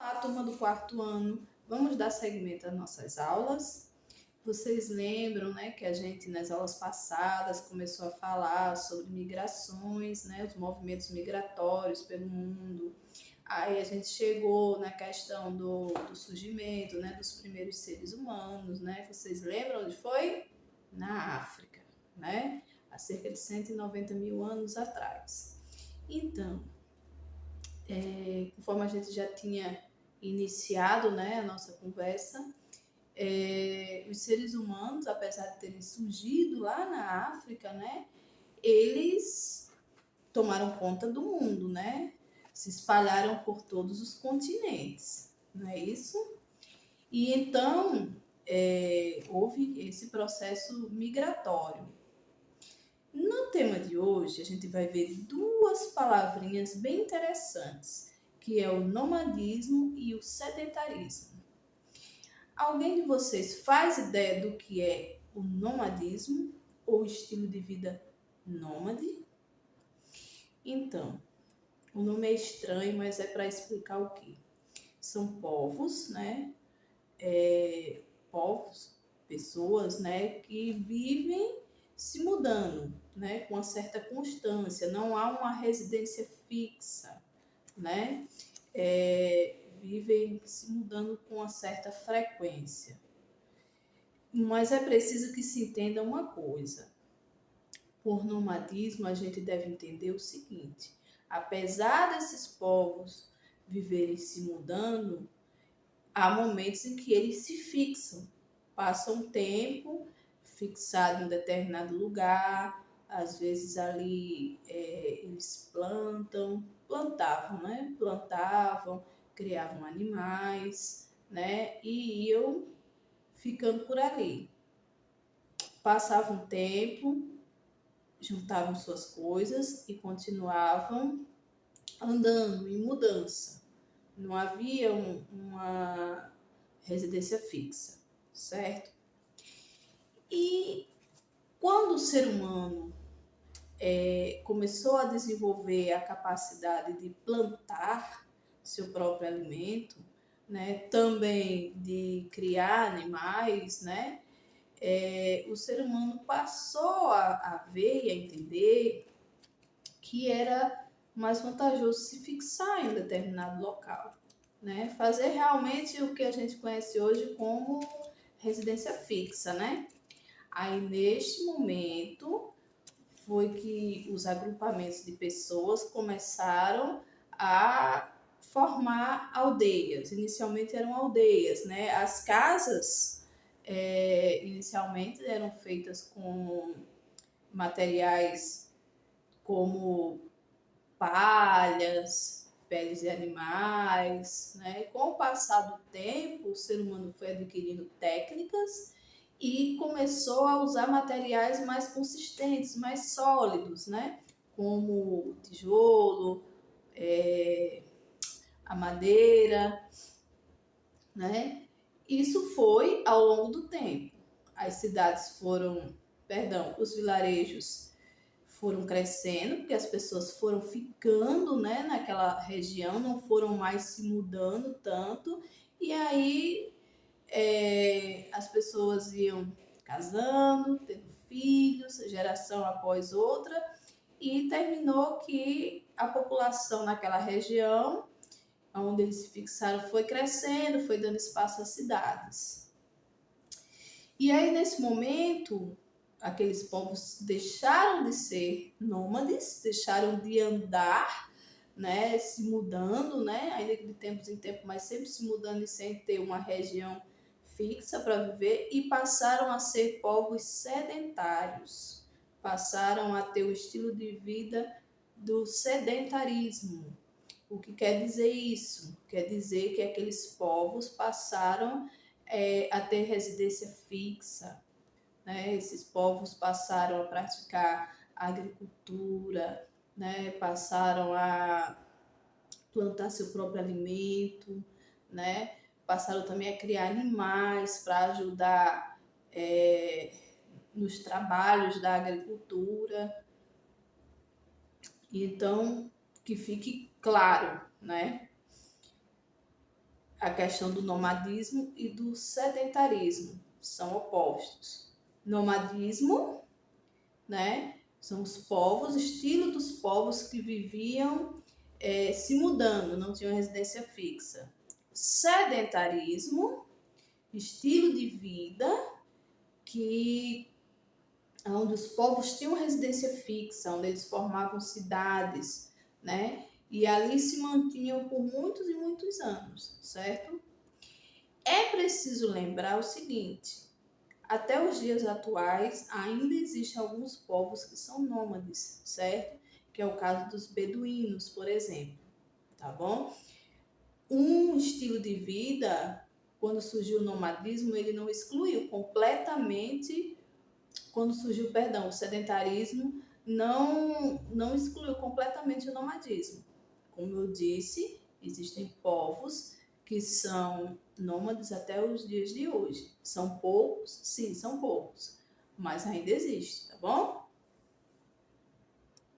A turma do quarto ano, vamos dar seguimento às nossas aulas. Vocês lembram, né, que a gente nas aulas passadas começou a falar sobre migrações, né, os movimentos migratórios pelo mundo. Aí a gente chegou na questão do surgimento, né, dos primeiros seres humanos, né? Vocês lembram onde foi? Na África, né? Há cerca de 190 mil anos atrás. Então, conforme a gente já tinha iniciado, né, a nossa conversa, os seres humanos, apesar de terem surgido lá na África, né, eles tomaram conta do mundo, né, se espalharam por todos os continentes, não é isso? E então houve esse processo migratório. No tema de hoje, a gente vai ver duas palavrinhas bem interessantes, que é o nomadismo e o sedentarismo. Alguém de vocês faz ideia do que é o nomadismo ou estilo de vida nômade? Então, o nome é estranho, mas é para explicar o quê? São povos, né? Povos, pessoas, né, que vivem se mudando, né, com uma certa constância. Não há uma residência fixa, né? Vivem se mudando com uma certa frequência. Mas é preciso que se entenda uma coisa. Por nomadismo, a gente deve entender o seguinte: apesar desses povos viverem se mudando, há momentos em que eles se fixam, passam um tempo fixado em um determinado lugar, às vezes ali eles plantavam, né? Plantavam, criavam animais, né? E iam ficando por ali. Passava um tempo, juntavam suas coisas e continuavam andando em mudança. Não havia uma residência fixa, certo? E quando o ser humano começou a desenvolver a capacidade de plantar seu próprio alimento, né, também de criar animais, né, o ser humano passou a ver e a entender que era mais vantajoso se fixar em um determinado local, né? Fazer realmente o que a gente conhece hoje como residência fixa, né? Aí, neste momento, foi que os agrupamentos de pessoas começaram a formar aldeias. Inicialmente eram aldeias, né? As casas, inicialmente, eram feitas com materiais como palhas, peles de animais, né? Com o passar do tempo, o ser humano foi adquirindo técnicas e começou a usar materiais mais consistentes, mais sólidos, né? Como o tijolo, a madeira, né? Isso foi ao longo do tempo. As cidades foram, perdão, os vilarejos foram crescendo, porque as pessoas foram ficando, né, naquela região, não foram mais se mudando tanto, e aí as pessoas iam casando, tendo filhos, geração após outra, e terminou que a população naquela região, onde eles se fixaram, foi crescendo, foi dando espaço às cidades. E aí, nesse momento, aqueles povos deixaram de ser nômades, deixaram de andar, né, se mudando, né, ainda que de tempos em tempos, mas sempre se mudando e sem ter uma região fixa para viver, e passaram a ser povos sedentários, passaram a ter o estilo de vida do sedentarismo. O que quer dizer isso? Quer dizer que aqueles povos passaram a ter residência fixa, né? Esses povos passaram a praticar agricultura, né? Passaram a plantar seu próprio alimento, né? Passaram também a criar animais para ajudar nos trabalhos da agricultura. Então, que fique claro, né? a questão do nomadismo e do sedentarismo. São opostos. Nomadismo, né? São os povos, estilo dos povos que viviam se mudando, não tinham residência fixa. Sedentarismo, estilo de vida onde os povos tinham residência fixa, onde eles formavam cidades, né? E ali se mantinham por muitos e muitos anos, certo? É preciso lembrar o seguinte: até os dias atuais ainda existem alguns povos que são nômades, certo? Que é o caso dos beduínos, por exemplo, tá bom? Um estilo de vida, quando surgiu o nomadismo, ele não excluiu completamente, quando surgiu, perdão, o sedentarismo, não excluiu completamente o nomadismo. Como eu disse, existem povos que são nômades até os dias de hoje. São poucos? Sim, são poucos. Mas ainda existe, tá bom?